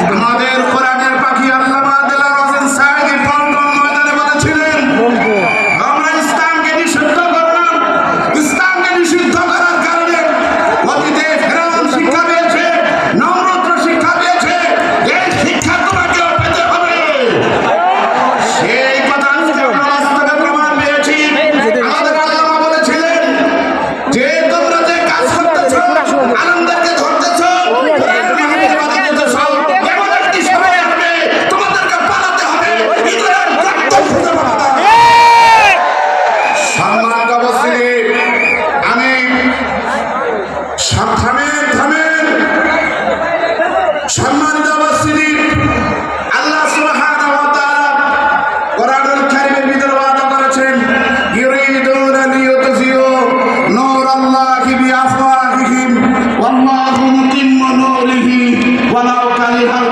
আমাদের কোরআনের পাখি আল্লামা দেলাওয়ার হোসেন সাঈদী পল্টন ময়দানে বলেছিলেন, আমরা ইসলামকে নিষিদ্ধ করলাম। ইসলামকে নিষিদ্ধ করার কারণে অতীতে ফেরাউন শিক্ষা পেয়েছে, নমরুদ শিক্ষা পেয়েছে, এই শিক্ষা তোমাকেও পেতে হবে। সেই কথা আজকে আমরা বাস্তবে প্রমাণ পেয়েছি। আমাদের আল্লামা বলেছিলেন যে তোমরা যে কাজ করতেছ, আনন্দকে ধরতেছ, তোমাদেরকে পালাতে হবে। সম্মানিত উপস্থিতি, আমি থামেন। সম্মানিত উপস্থিতি, আল্লাহ সুবহানাহু ওয়া তাআলা কোরআনুল কারীমের ভিতরে ওয়াদা করেছেন, ইউরিদুনা লিইউতফিউ নূরাল্লাহি বিআফওয়াহিহিম ওয়াল্লাহু মুতিম্মু নূরিহি ওয়ালাউ কারিহাল